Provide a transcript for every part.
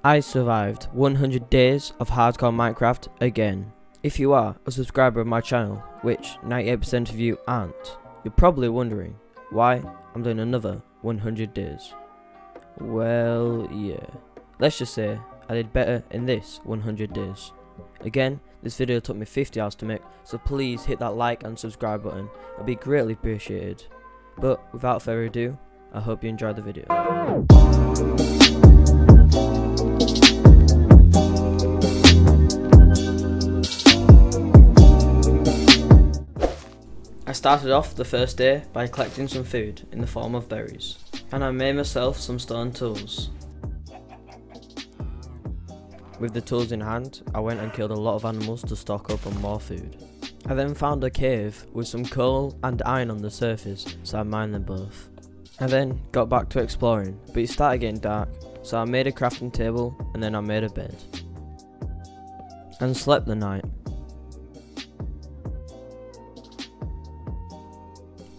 I survived 100 days of hardcore Minecraft again. If you are a subscriber of my channel, which 98% of you aren't, you're probably wondering why I'm doing another 100 days. Well, yeah. Let's just say I did better in this 100 days. Again, this video took me 50 hours to make, so please hit that like and subscribe button. It'll be greatly appreciated. But without further ado, I hope you enjoyed the video. I started off the first day by collecting some food in the form of berries, and I made myself some stone tools. With the tools in hand, I went and killed a lot of animals to stock up on more food. I then found a cave with some coal and iron on the surface, so I mined them both. I then got back to exploring, but it started getting dark, so I made a crafting table and then I made a bed. And slept the night.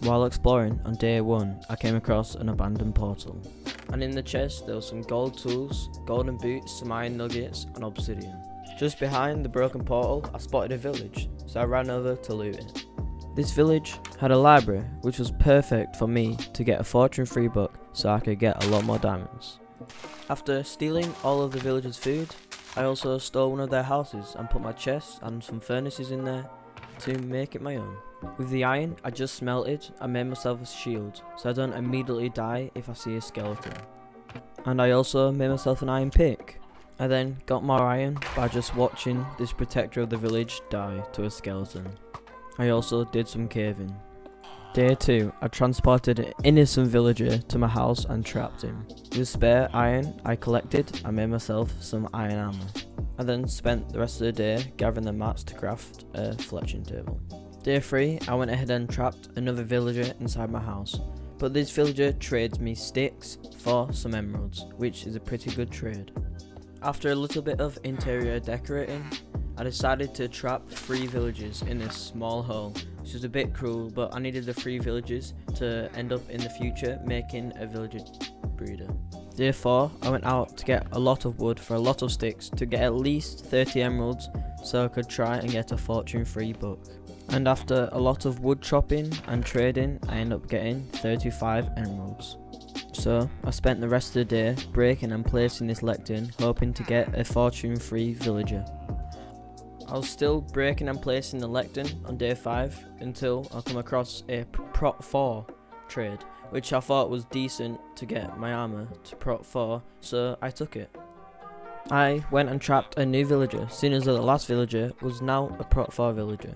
While exploring on day 1, I came across an abandoned portal. And in the chest there was some gold tools, golden boots, some iron nuggets and obsidian. Just behind the broken portal I spotted a village, so I ran over to loot it. This village had a library which was perfect for me to get a fortune free book so I could get a lot more diamonds. After stealing all of the villagers' food, I also stole one of their houses and put my chest and some furnaces in there to make it my own. With the iron I just smelted, I made myself a shield so I don't immediately die if I see a skeleton. And I also made myself an iron pick. I then got more iron by just watching this protector of the village die to a skeleton. I also did some caving. Day 2, I transported an innocent villager to my house and trapped him. With spare iron I collected, I made myself some iron armor. I then spent the rest of the day gathering the mats to craft a fletching table. Day 3, I went ahead and trapped another villager inside my house, but this villager trades me sticks for some emeralds, which is a pretty good trade. After a little bit of interior decorating, I decided to trap 3 villagers in this small hole, which was a bit cruel, but I needed the 3 villagers to end up in the future making a villager breeder. Day 4, I went out to get a lot of wood for a lot of sticks to get at least 30 emeralds so I could try and get a fortune free book. And after a lot of wood chopping and trading, I ended up getting 35 emeralds. So I spent the rest of the day breaking and placing this lectern, hoping to get a fortune free villager. I was still breaking and placing the lectern on day 5 until I come across a prot 4 trade, which I thought was decent to get my armor to prot 4, so I took it. I went and trapped a new villager, seeing as though the last villager was now a prot 4 villager.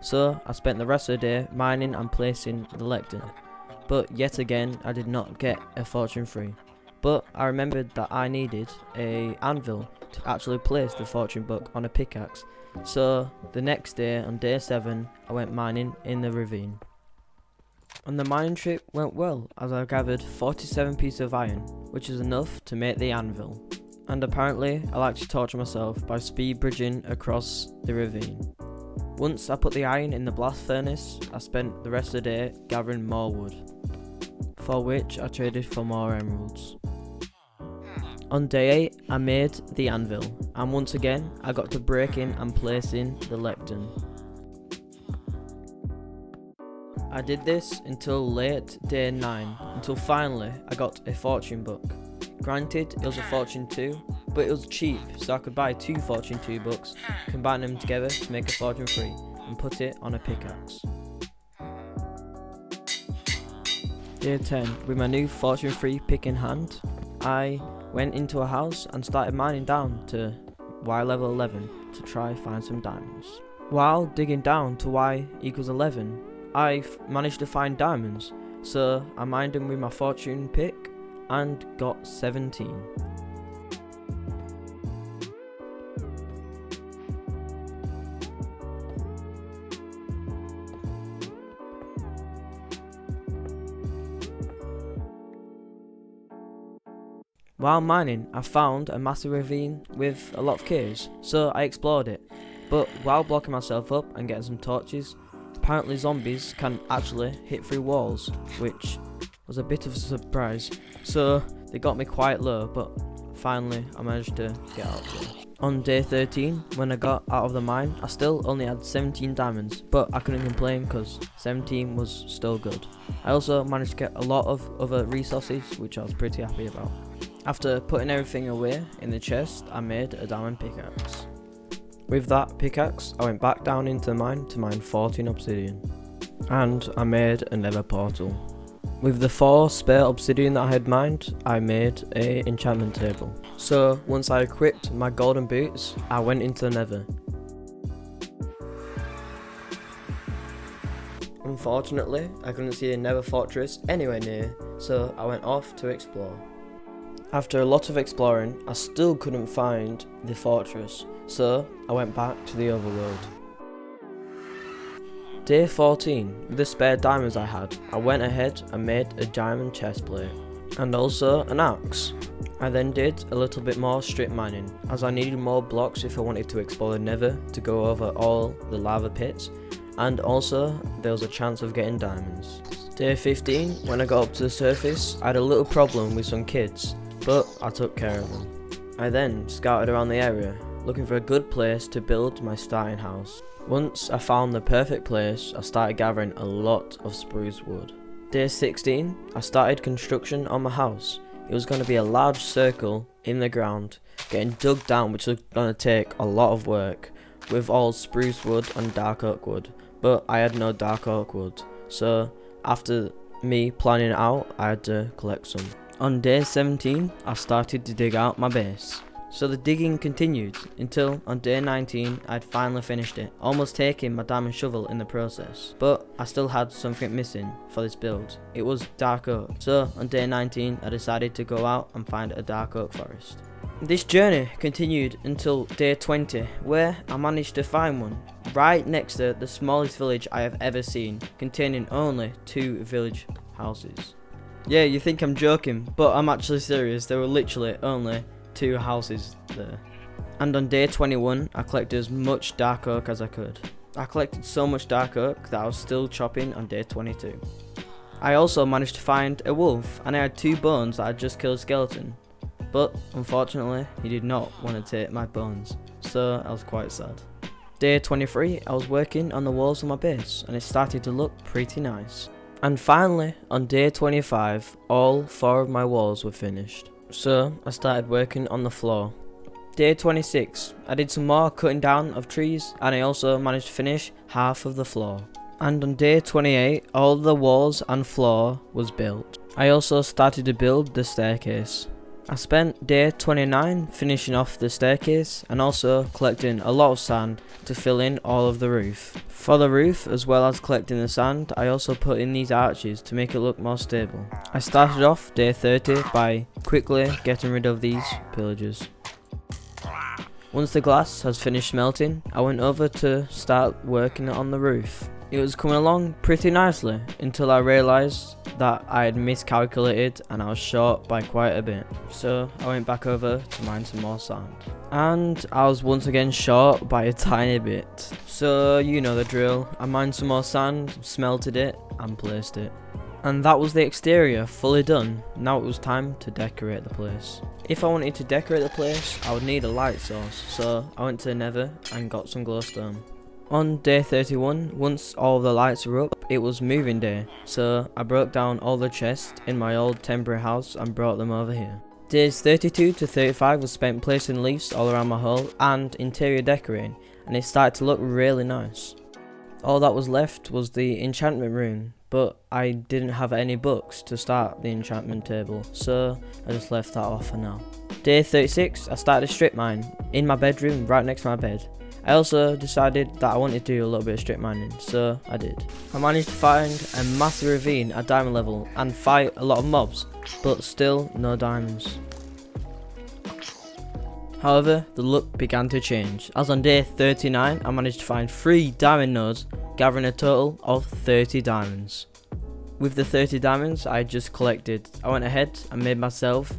So I spent the rest of the day mining and placing the lectern, but yet again I did not get a fortune free. But I remembered that I needed an anvil to actually place the fortune book on a pickaxe, so the next day on day 7 I went mining in the ravine. And the mining trip went well as I gathered 47 pieces of iron, which is enough to make the anvil. And apparently I like to torture myself by speed bridging across the ravine. Once I put the iron in the blast furnace, I spent the rest of the day gathering more wood, for which I traded for more emeralds. On day 8 I made the anvil, and once again I got to breaking and placing the lectern. I did this until late day 9, until finally I got a fortune book. Granted, it was a fortune 2, but it was cheap, so I could buy 2 fortune 2 books, combine them together to make a fortune free, and put it on a pickaxe. Day 10, with my new fortune free pick in hand, I went into a house and started mining down to Y level 11 to try find some diamonds. While digging down to Y equals 11, I managed to find diamonds, so I mined them with my fortune pick and got 17. While mining, I found a massive ravine with a lot of caves, so I explored it. But while blocking myself up and getting some torches, apparently zombies can actually hit through walls, which was a bit of a surprise. So they got me quite low, but finally I managed to get out of there. On day 13, when I got out of the mine, I still only had 17 diamonds, but I couldn't complain because 17 was still good. I also managed to get a lot of other resources, which I was pretty happy about. After putting everything away in the chest, I made a diamond pickaxe. With that pickaxe, I went back down into the mine to mine 14 obsidian. And I made a nether portal. With the 4 spare obsidian that I had mined, I made an enchantment table. So once I equipped my golden boots, I went into the nether. Unfortunately, I couldn't see a nether fortress anywhere near, so I went off to explore. After a lot of exploring, I still couldn't find the fortress, so I went back to the overworld. Day 14, with the spare diamonds I had, I went ahead and made a diamond chestplate, and also an axe. I then did a little bit more strip mining, as I needed more blocks if I wanted to explore the nether to go over all the lava pits, and also there was a chance of getting diamonds. Day 15, when I got up to the surface, I had a little problem with some kids, but I took care of them. I then scouted around the area, looking for a good place to build my starting house. Once I found the perfect place, I started gathering a lot of spruce wood. Day 16, I started construction on my house. It was going to be a large circle in the ground, getting dug down, which was going to take a lot of work, with all spruce wood and dark oak wood, but I had no dark oak wood, so after me planning it out, I had to collect some. On day 17, I started to dig out my base. So the digging continued until on day 19 I'd finally finished it, almost taking my diamond shovel in the process. But I still had something missing for this build. It was dark oak. So on day 19 I decided to go out and find a dark oak forest. This journey continued until day 20, where I managed to find one right next to the smallest village I have ever seen, containing only 2 village houses. Yeah, you think I'm joking, but I'm actually serious. There were literally only 2 houses there. And on day 21, I collected as much dark oak as I could. I collected so much dark oak that I was still chopping on day 22. I also managed to find a wolf, and I had 2 bones that I just killed a skeleton. But unfortunately, he did not want to take my bones, so I was quite sad. Day 23, I was working on the walls of my base, and it started to look pretty nice. And finally, on day 25, all 4 of my walls were finished. So I started working on the floor. Day 26, I did some more cutting down of trees, and I also managed to finish half of the floor. And on day 28, all the walls and floor was built. I also started to build the staircase. I spent day 29 finishing off the staircase and also collecting a lot of sand to fill in all of the roof. For the roof, as well as collecting the sand, I also put in these arches to make it look more stable. I started off day 30 by quickly getting rid of these pillagers. Once the glass has finished melting, I went over to start working on the roof. It was coming along pretty nicely until I realised that I had miscalculated and I was short by quite a bit. So I went back over to mine some more sand. And I was once again short by a tiny bit. So you know the drill. I mined some more sand, smelted it and placed it. And that was the exterior fully done. Now it was time to decorate the place. If I wanted to decorate the place, I would need a light source. So I went to the nether and got some glowstone. On day 31, once all the lights were up, it was moving day, so I broke down all the chests in my old temporary house and brought them over here. Days 32 to 35 was spent placing leaves all around my hole and interior decorating, and it started to look really nice. All that was left was the enchantment room, but I didn't have any books to start the enchantment table, so I just left that off for now. Day 36, I started a strip mine in my bedroom right next to my bed. I also decided that I wanted to do a little bit of strip mining, so I did. I managed to find a massive ravine at diamond level and fight a lot of mobs, but still no diamonds. However, the luck began to change, as on day 39 I managed to find 3 diamond nodes, gathering a total of 30 diamonds. With the 30 diamonds I had just collected, I went ahead and made myself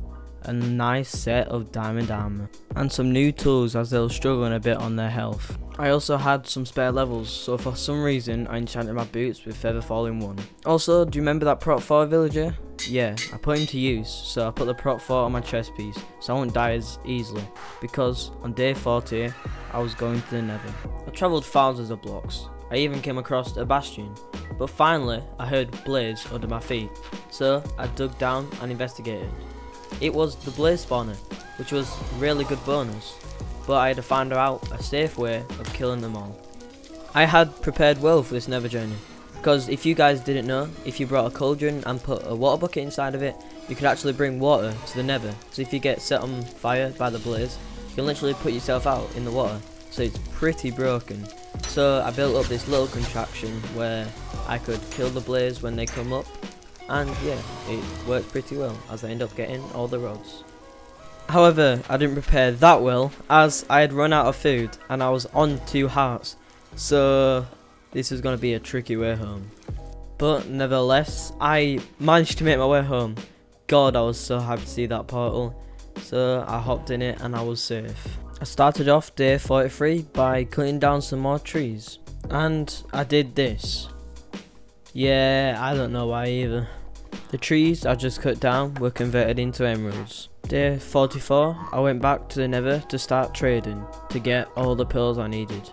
a nice set of diamond armor and some new tools as they were struggling a bit on their health. I also had some spare levels, so for some reason I enchanted my boots with feather falling 1. Also, do you remember that prot 4 villager? Yeah, I put him to use, so I put the prot 4 on my chest piece so I won't die as easily, because on day 40 I was going to the nether. I travelled thousands of blocks. I even came across a bastion, but finally I heard blaze under my feet, so I dug down and investigated. It was the blaze spawner, which was a really good bonus, but I had to find out a safe way of killing them all. I had prepared well for this nether journey, because if you guys didn't know, if you brought a cauldron and put a water bucket inside of it, you could actually bring water to the nether. So if you get set on fire by the blaze, you can literally put yourself out in the water, so it's pretty broken. So I built up this little contraption where I could kill the blaze when they come up, and yeah, it worked pretty well as I ended up getting all the rods. However, I didn't prepare that well as I had run out of food and I was on 2 hearts, so this was going to be a tricky way home. But nevertheless, I managed to make my way home. God, I was so happy to see that portal, so I hopped in it and I was safe. I started off day 43 by cutting down some more trees, and I did this. Yeah, I don't know why either. The trees I just cut down were converted into emeralds. Day 44, I went back to the nether to start trading to get all the pearls I needed.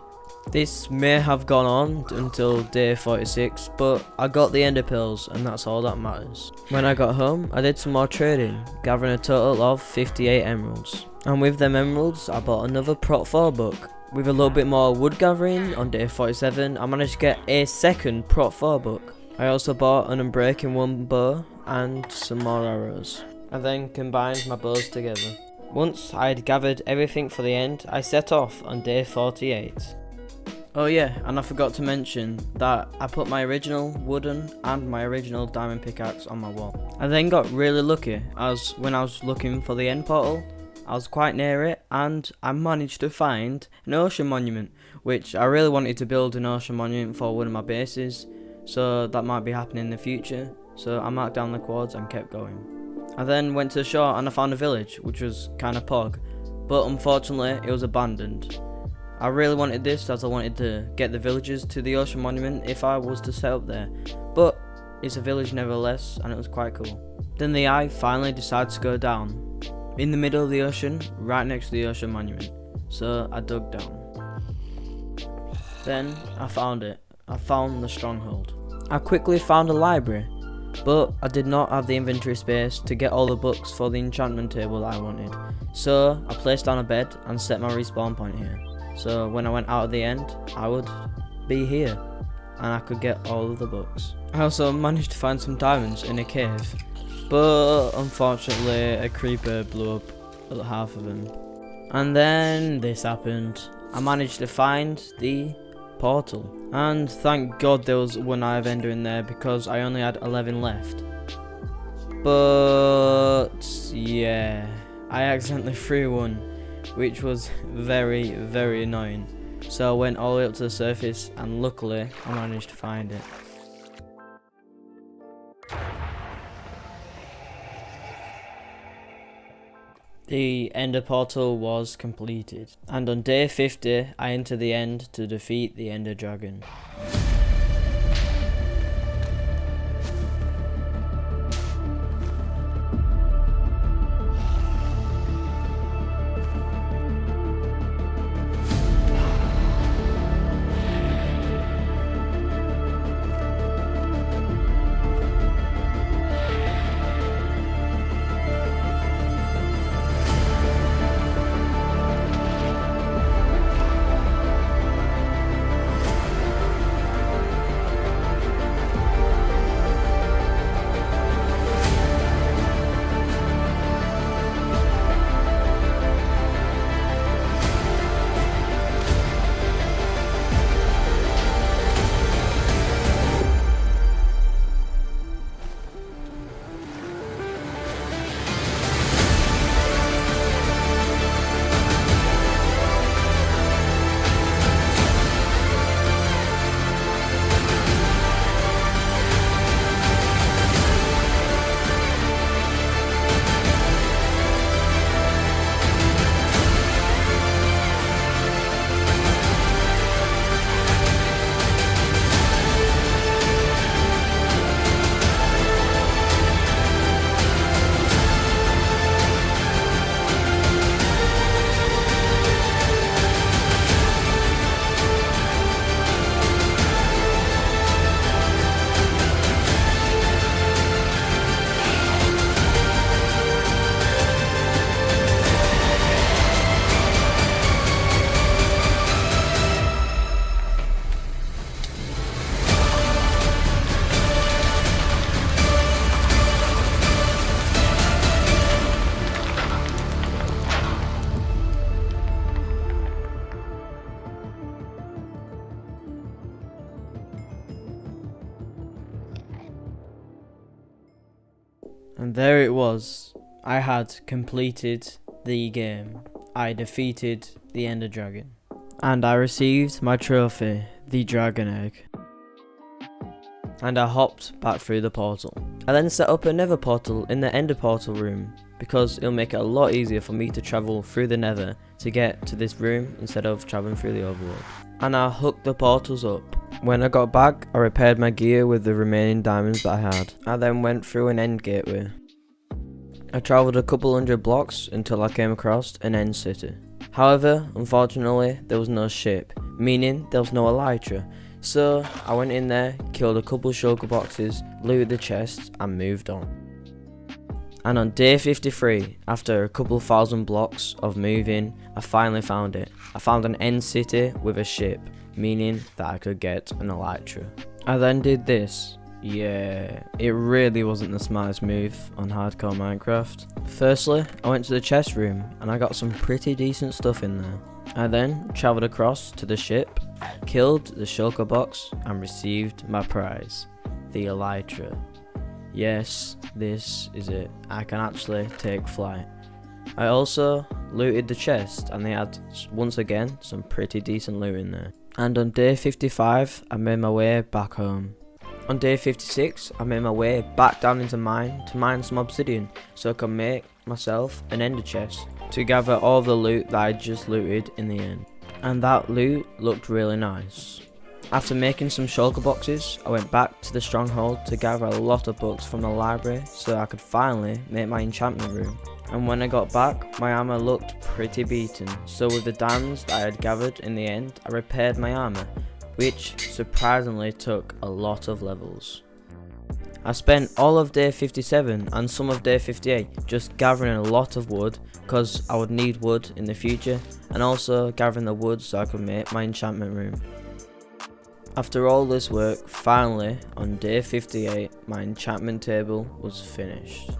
This may have gone on until day 46, but I got the ender pearls and that's all that matters. When I got home, I did some more trading, gathering a total of 58 emeralds. And with them emeralds, I bought another prot 4 book. With a little bit more wood gathering, on day 47, I managed to get a second prot 4 book. I also bought an unbreaking 1 bow and some more arrows. I then combined my bows together. Once I had gathered everything for the end, I set off on day 48. Oh yeah, and I forgot to mention that I put my original wooden and my original diamond pickaxe on my wall. I then got really lucky as when I was looking for the end portal, I was quite near it and I managed to find an ocean monument, which I really wanted to build an ocean monument for one of my bases, so that might be happening in the future. So I marked down the quads and kept going. I then went to the shore and I found a village, which was kind of pog, but unfortunately it was abandoned. I really wanted this as I wanted to get the villagers to the ocean monument if I was to set up there, but it's a village nevertheless and it was quite cool. Then the eye finally decided to go down, in the middle of the ocean, right next to the ocean monument, so I dug down. Then I found it. I found the stronghold. I quickly found a library, but I did not have the inventory space to get all the books for the enchantment table that I wanted, so I placed down a bed and set my respawn point here. So when I went out at the end, I would be here and I could get all of the books. I also managed to find some diamonds in a cave, but unfortunately a creeper blew up half of them. And then this happened. I managed to find the portal, and thank God there was one eye of ender in there because I only had 11 left. But yeah, I accidentally threw one, which was very, very annoying. So I went all the way up to the surface and luckily I managed to find it. The ender portal was completed, and on day 50 I entered the end to defeat the ender dragon. And there it was. I had completed the game. I defeated the Ender Dragon. And I received my trophy, the Dragon Egg. And I hopped back through the portal. I then set up another portal in the Ender portal room, because it'll make it a lot easier for me to travel through the Nether to get to this room instead of traveling through the overworld. And I hooked the portals up. When I got back, I repaired my gear with the remaining diamonds that I had. I then went through an end gateway. I travelled a couple hundred blocks until I came across an end city. However, unfortunately, there was no ship, meaning there was no Elytra. So I went in there, killed a couple shulker boxes, looted the chests and moved on. And on day 53, after a couple thousand blocks of moving, I finally found it. I found an end city with a ship, meaning that I could get an Elytra. I then did this. Yeah, it really wasn't the smartest move on hardcore Minecraft. Firstly, I went to the chest room and I got some pretty decent stuff in there. I then travelled across to the ship, killed the shulker box and received my prize, the Elytra. Yes, this is it. I can actually take flight. I also looted the chest and they had, once again, some pretty decent loot in there. And on day 55, I made my way back home. On day 56, I made my way back down into mine to mine some obsidian so I could make myself an ender chest to gather all the loot that I just looted in the end. And that loot looked really nice. After making some shulker boxes, I went back to the stronghold to gather a lot of books from the library so I could finally make my enchantment room. And when I got back, my armor looked pretty beaten, so with the diamonds that I had gathered in the end, I repaired my armor, which surprisingly took a lot of levels. I spent all of day 57 and some of day 58 just gathering a lot of wood because I would need wood in the future, and also gathering the wood so I could make my enchantment room. After all this work, finally on day 58 my enchantment table was finished.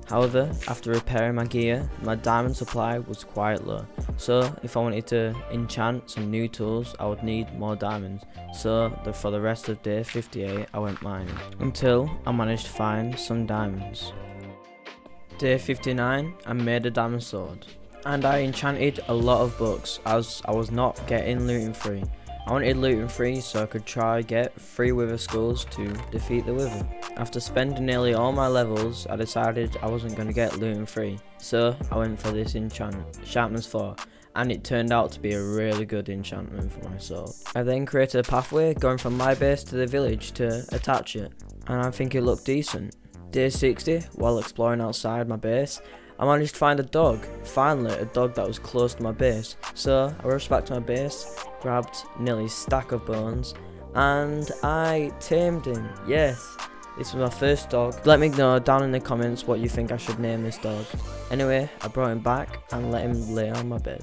However, after repairing my gear, my diamond supply was quite low, so if I wanted to enchant some new tools I would need more diamonds, so for the rest of day 58 I went mining, until I managed to find some diamonds. Day 59 I made a diamond sword, and I enchanted a lot of books as I was not getting looting free. I wanted looting free so I could try get 3 wither skulls to defeat the wither. After spending nearly all my levels, I decided I wasn't going to get looting free, so I went for this enchantment 4, and it turned out to be a really good enchantment for my sword. I then created a pathway going from my base to the village to attach it, and I think it looked decent. Day 60, while exploring outside my base, I managed to find a dog, finally a dog that was close to my base, so I rushed back to my base, grabbed nearly a stack of bones, and I tamed him. Yes, this was my first dog. Let me know down in the comments what you think I should name this dog. Anyway, I brought him back and let him lay on my bed.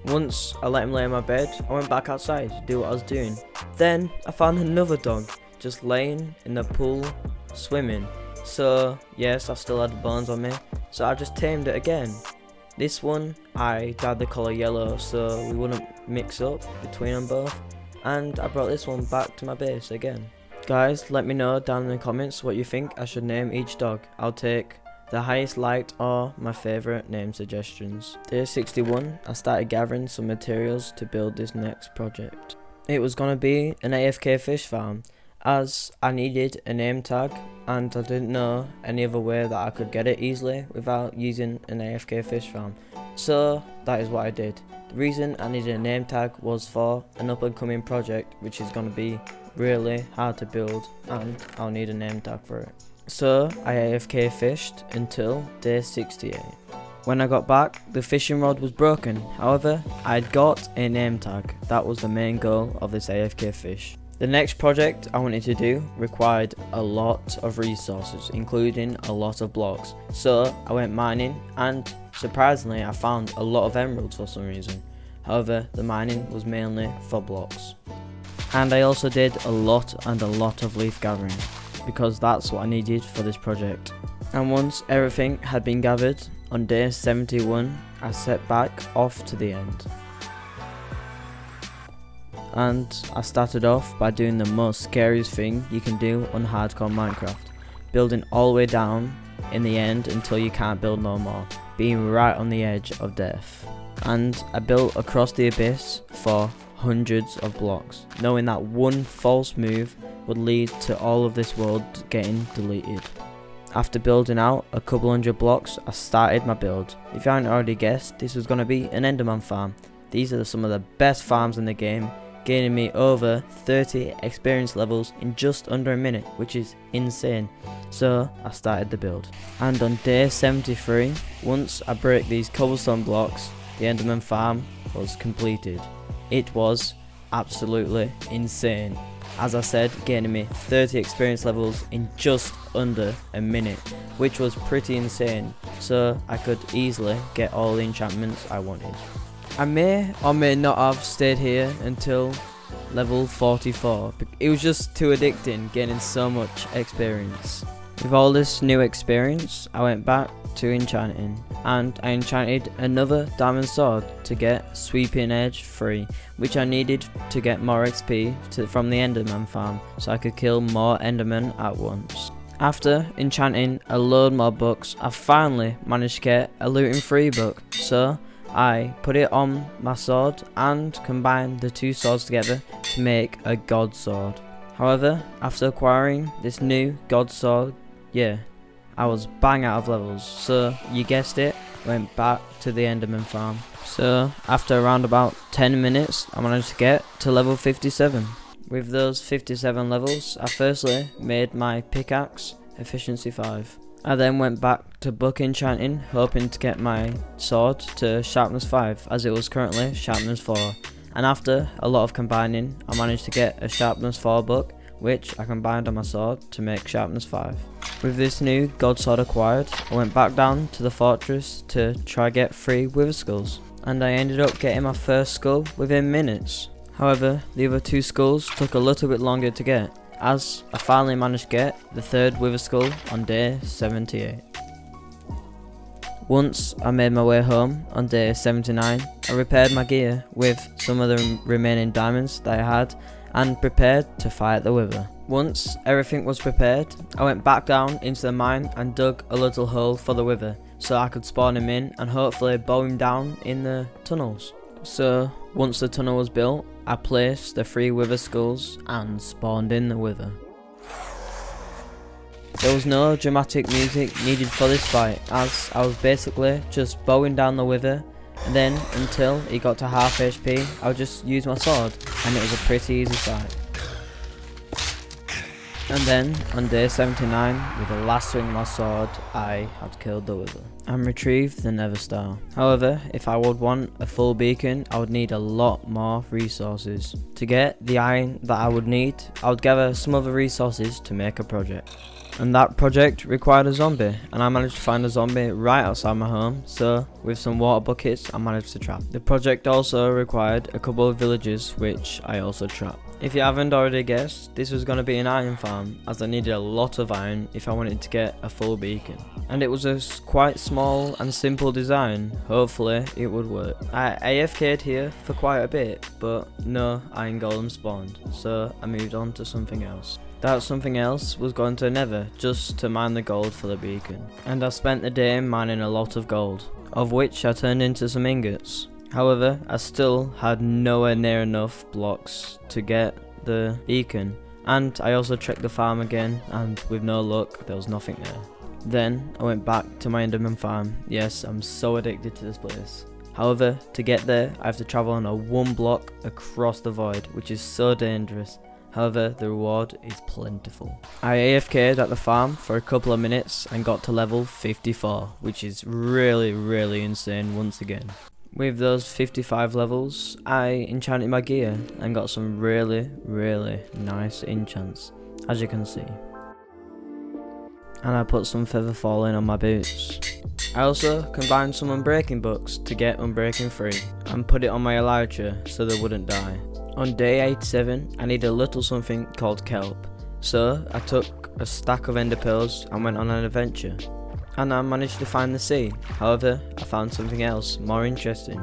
Once I let him lay on my bed, I went back outside to do what I was doing. Then I found another dog, just laying in the pool, swimming. So yes, I still had the bones on me, so I just tamed it again. This one I dyed the colour yellow so we wouldn't mix up between them both, and I brought this one back to my base again. Guys, let me know down in the comments what you think I should name each dog. I'll take the highest liked or my favourite name suggestions. Day 61, I started gathering some materials to build this next project. It was gonna be an AFK fish farm, as I needed a name tag and I didn't know any other way that I could get it easily without using an AFK fish farm. So that is what I did. The reason I needed a name tag was for an up and coming project which is going to be really hard to build, and I'll need a name tag for it. So I AFK fished until day 68. When I got back, the fishing rod was broken. However, I'd got a name tag. That was the main goal of this AFK fish. The next project I wanted to do required a lot of resources, including a lot of blocks. So I went mining, and surprisingly I found a lot of emeralds for some reason. However, the mining was mainly for blocks. And I also did a lot of leaf gathering, because that's what I needed for this project. And once everything had been gathered, on day 71 I set back off to the end. and I started off by doing the most scariest thing you can do on hardcore Minecraft, building all the way down in the end until you can't build no more, being right on the edge of death. And I built across the abyss for hundreds of blocks, knowing that one false move would lead to all of this world getting deleted. After building out a couple hundred blocks, I started my build. If you haven't already guessed, this was going to be an Enderman farm. These are some of the best farms in the game, gaining me over 30 experience levels in just under a minute, which is insane. So I started the build. And on day 73, once I broke these cobblestone blocks, the Enderman farm was completed. It was absolutely insane. As I said, gaining me 30 experience levels in just under a minute, which was pretty insane, so I could easily get all the enchantments I wanted. I may or may not have stayed here until level 44, it was just too addicting gaining so much experience. With all this new experience, I went back to enchanting, and I enchanted another diamond sword to get sweeping edge 3, which I needed to get more XP from the Enderman farm, so I could kill more Endermen at once. After enchanting a load more books, I finally managed to get a looting 3 book, so I put it on my sword and combined the two swords together to make a god sword. However, after acquiring this new god sword, I was bang out of levels, so you guessed it, went back to the Enderman farm. So after around about 10 minutes, I managed to get to level 57. With those 57 levels, I firstly made my pickaxe efficiency 5. I then went back to book enchanting, hoping to get my sword to sharpness 5, as it was currently sharpness 4. And after a lot of combining, I managed to get a sharpness 4 book, which I combined on my sword to make sharpness 5. With this new god sword acquired, I went back down to the fortress to try get 3 wither skulls, and I ended up getting my first skull within minutes. However, the other 2 skulls took a little bit longer to get, as I finally managed to get the 3rd wither skull on day 78. Once I made my way home on day 79, I repaired my gear with some of the remaining diamonds that I had and prepared to fight the wither. Once everything was prepared, I went back down into the mine and dug a little hole for the wither so I could spawn him in and hopefully bow him down in the tunnels. So once the tunnel was built, I placed the 3 wither skulls and spawned in the wither. There was no dramatic music needed for this fight, as I was basically just bowing down the wither, and then until he got to half HP, I would just use my sword, and it was a pretty easy fight. And then, on day 79, with the last swing of my sword, I had killed the wither and retrieved the nether star. However, if I would want a full beacon, I would need a lot more resources. To get the iron that I would need, I would gather some other resources to make a project. And that project required a zombie, and I managed to find a zombie right outside my home, so with some water buckets I managed to trap. The project also required a couple of villagers, which I also trapped. If you haven't already guessed, this was going to be an iron farm, as I needed a lot of iron if I wanted to get a full beacon. And it was a quite small and simple design, hopefully it would work. I AFK'd here for quite a bit, but no iron golem spawned, so I moved on to something else. That something else was going to Nether, just to mine the gold for the beacon. And I spent the day mining a lot of gold, of which I turned into some ingots. However, I still had nowhere near enough blocks to get the beacon. And I also checked the farm again, and with no luck, there was nothing there. Then, I went back to my Enderman Farm. Yes, I'm so addicted to this place. However, to get there, I have to travel on a 1 block across the void, which is so dangerous. However, the reward is plentiful. I AFK'd at the farm for a couple of minutes and got to level 54, which is really insane once again. With those 55 levels, I enchanted my gear and got some really nice enchants, as you can see. And I put some feather falling on my boots. I also combined some unbreaking books to get unbreaking 3 and put it on my Elytra so they wouldn't die. On day 87, I needed a little something called kelp, so I took a stack of ender pearls and went on an adventure. And I managed to find the sea. However, I found something else more interesting,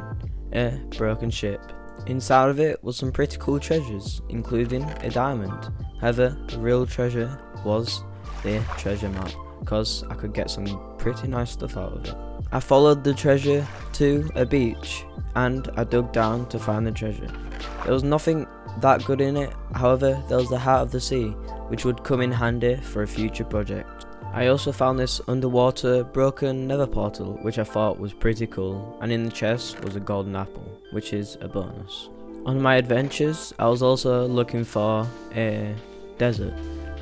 a broken ship. Inside of it was some pretty cool treasures, including a diamond. However, the real treasure was the treasure map, because I could get some pretty nice stuff out of it. I followed the treasure to a beach, and I dug down to find the treasure. There was nothing that good in it, however there was the heart of the sea, which would come in handy for a future project. I also found this underwater broken nether portal, which I thought was pretty cool, and in the chest was a golden apple, which is a bonus. On my adventures, I was also looking for a desert,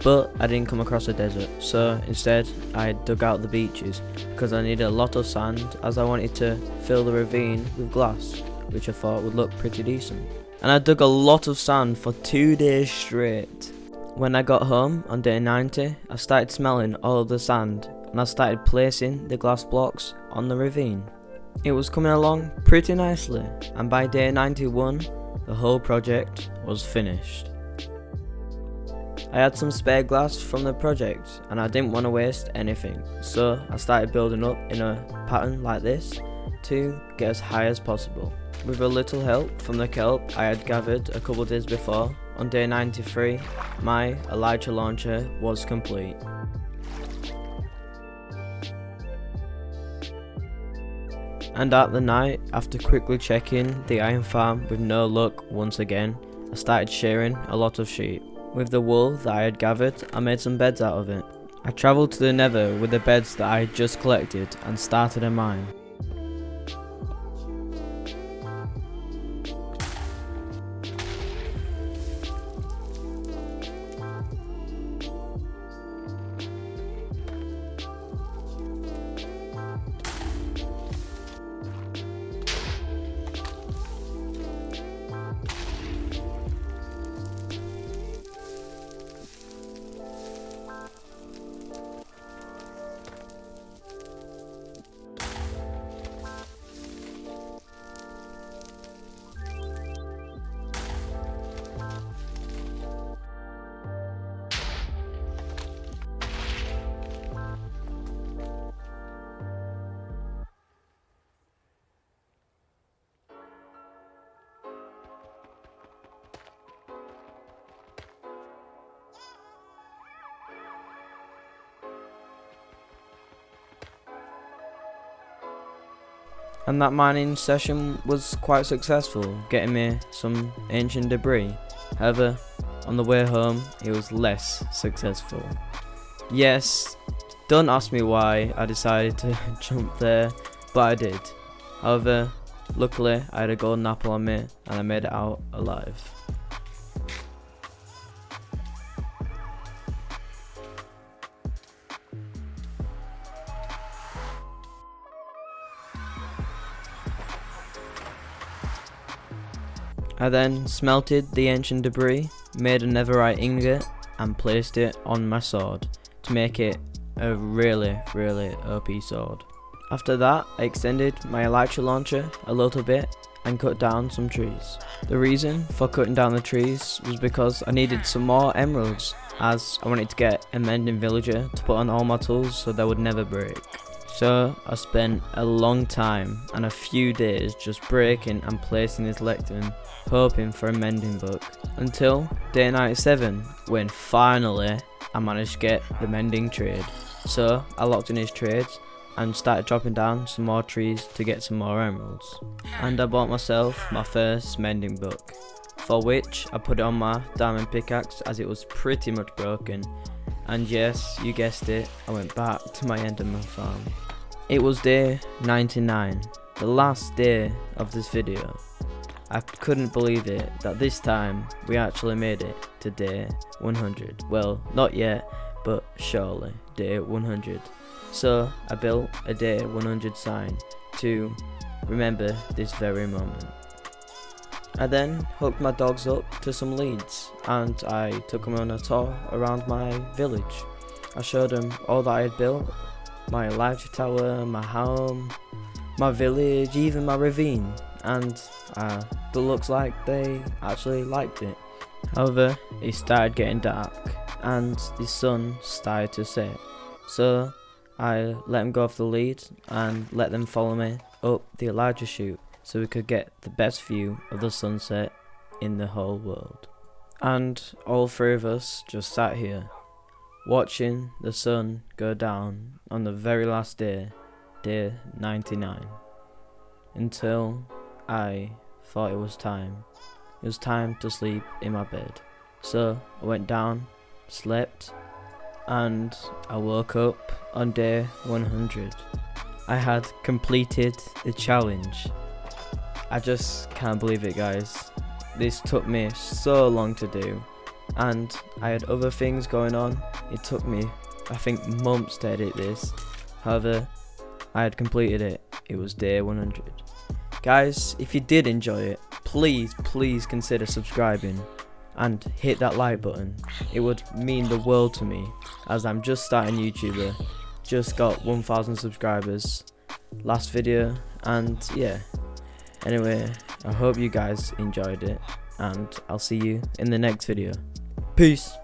but I didn't come across a desert, so instead I dug out the beaches because I needed a lot of sand, as I wanted to fill the ravine with glass, which I thought would look pretty decent. And I dug a lot of sand for 2 days straight. When I got home on day 90, I started smelling all of the sand, and I started placing the glass blocks on the ravine. It was coming along pretty nicely, and by day 91, the whole project was finished. I had some spare glass from the project, and I didn't want to waste anything, so I started building up in a pattern like this to get as high as possible. With a little help from the kelp I had gathered a couple days before, on day 93, my Elytra launcher was complete. And at the night, after quickly checking the iron farm with no luck once again, I started shearing a lot of sheep. With the wool that I had gathered, I made some beds out of it. I travelled to the nether with the beds that I had just collected and started a mine. And that mining session was quite successful, getting me some ancient debris. However, on the way home, it was less successful. Yes, don't ask me why I decided to jump there, but I did. However, luckily I had a golden apple on me and I made it out alive. I then smelted the ancient debris, made a netherite ingot, and placed it on my sword to make it a really OP sword. After that, I extended my Elytra launcher a little bit and cut down some trees. The reason for cutting down the trees was because I needed some more emeralds, as I wanted to get a mending villager to put on all my tools so they would never break. So I spent a long time and a few days just breaking and placing this lectern, hoping for a mending book, until day 97, when finally I managed to get the mending trade. So I locked in his trades and started chopping down some more trees to get some more emeralds. And I bought myself my first mending book, for which I put it on my diamond pickaxe as it was pretty much broken. And yes, you guessed it, I went back to my Enderman Farm. It was day 99, the last day of this video. I couldn't believe it that this time we actually made it to day 100. Well, not yet, but surely day 100. So I built a day 100 sign to remember this very moment. I then hooked my dogs up to some leads and I took them on a tour around my village. I showed them all that I had built, my Elytra tower, my home, my village, even my ravine, and it looks like they actually liked it. However, it started getting dark and the sun started to set, so I let them go off the lead and let them follow me up the Elytra chute so we could get the best view of the sunset in the whole world. And all three of us just sat here, watching the sun go down on the very last day, day 99, until I thought it was time. It was time to sleep in my bed. So I went down, slept, and I woke up on day 100. I had completed the challenge. I just can't believe it, guys. This took me so long to do, and I had other things going on. It took me, I think, months to edit this. However, I had completed it. It was day 100. Guys, if you did enjoy it, please consider subscribing and hit that like button. It would mean the world to me, as I'm just starting YouTuber. Just got 1,000 subscribers last video, and yeah. Anyway, I hope you guys enjoyed it, and I'll see you in the next video. Peace.